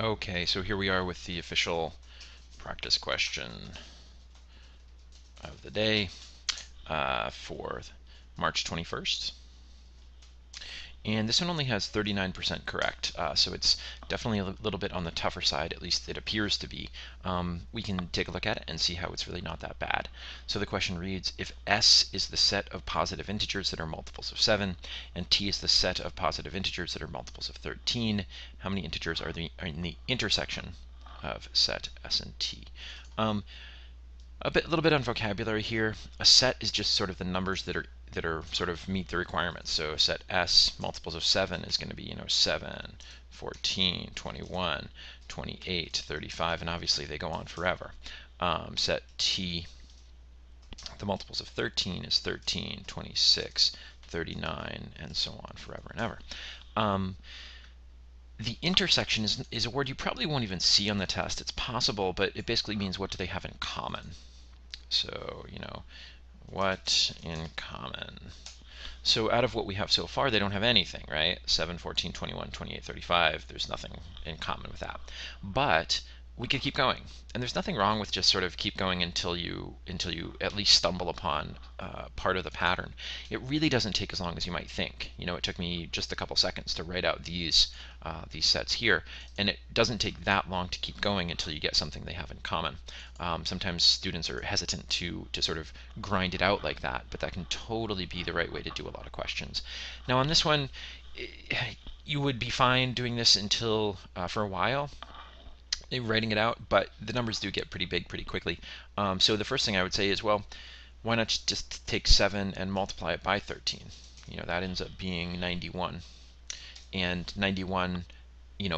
Okay, so here we are with the official practice question of the day for March 21st. And this one only has 39% correct, so it's definitely a little bit on the tougher side, at least it appears to be. We can take a look at it and see how it's really not that bad. So the question reads, if S is the set of positive integers that are multiples of 7, and T is the set of positive integers that are multiples of 13, how many integers are in the intersection of set S and T? Little bit on vocabulary here. A set is just sort of the numbers that are sort of meet the requirements. So set S multiples of 7 is going to be 7, 14, 21, 28, 35, and obviously they go on forever. Set T, the multiples of 13 is 13, 26, 39, and so on forever and ever. The intersection is a word you probably won't even see on the test. It's possible, but it basically means what do they have in common. So, what in common? So out of what we have so far, they don't have anything, right? 7, 14, 21, 28, 35, there's nothing in common with that. But we could keep going. And there's nothing wrong with just sort of keep going until you at least stumble upon part of the pattern. It really doesn't take as long as you might think. It took me just a couple seconds to write out these sets here, and it doesn't take that long to keep going until you get something they have in common. Sometimes students are hesitant to sort of grind it out like that, but that can totally be the right way to do a lot of questions. Now on this one, you would be fine doing this until for a while, writing it out, but the numbers do get pretty big pretty quickly. So the first thing I would say is, well, why not just take 7 and multiply it by 13? That ends up being 91. And 91,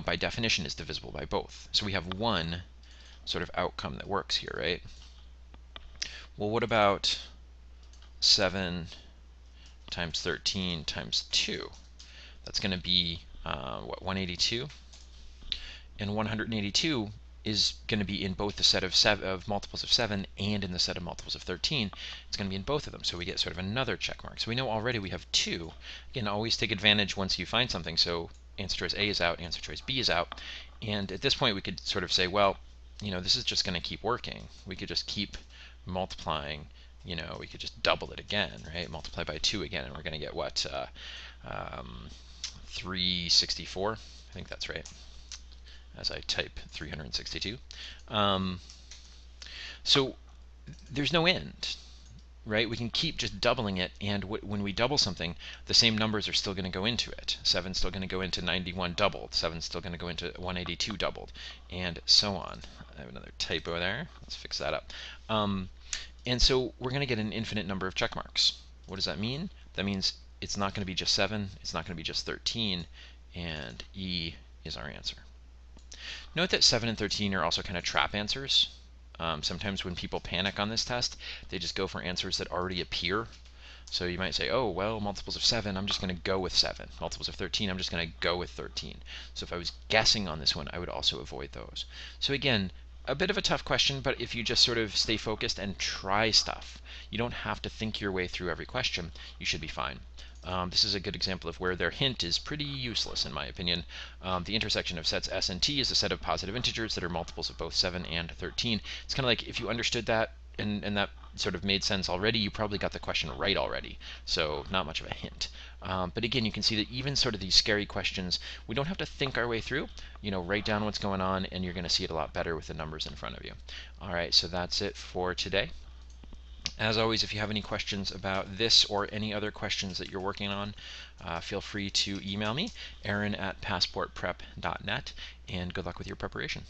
by definition is divisible by both. So we have one sort of outcome that works here, right? Well, what about 7 times 13 times 2? That's going to be, 182? And 182 is going to be in both the set of multiples of 7 and in the set of multiples of 13. It's going to be in both of them, so we get sort of another check mark. So we know already we have 2. Again, always take advantage once you find something. So answer choice A is out, answer choice B is out. And at this point, we could sort of say, well, this is just going to keep working. We could just keep multiplying. We could just double it again, right? Multiply by 2 again, and we're going to get what? 364? I think that's right, as I type 362. So there's no end, right? We can keep just doubling it, and when we double something, the same numbers are still going to go into it. 7's still going to go into 91 doubled. 7's still going to go into 182 doubled, and so on. I have another typo there. Let's fix that up. And so we're going to get an infinite number of check marks. What does that mean? That means it's not going to be just 7, it's not going to be just 13, and E is our answer. Note that 7 and 13 are also kind of trap answers. Sometimes when people panic on this test, they just go for answers that already appear. So you might say, oh, well, multiples of 7, I'm just going to go with 7. Multiples of 13, I'm just going to go with 13. So if I was guessing on this one, I would also avoid those. So again, a bit of a tough question, but if you just sort of stay focused and try stuff, you don't have to think your way through every question, you should be fine. This is a good example of where their hint is pretty useless, in my opinion. The intersection of sets S and T is a set of positive integers that are multiples of both 7 and 13. It's kind of like if you understood that and that sort of made sense already, you probably got the question right already. So not much of a hint. But again, you can see that even sort of these scary questions, we don't have to think our way through. Write down what's going on, and you're going to see it a lot better with the numbers in front of you. All right, so that's it for today. As always, if you have any questions about this or any other questions that you're working on, feel free to email me, Aaron@passportprep.net, and good luck with your preparation.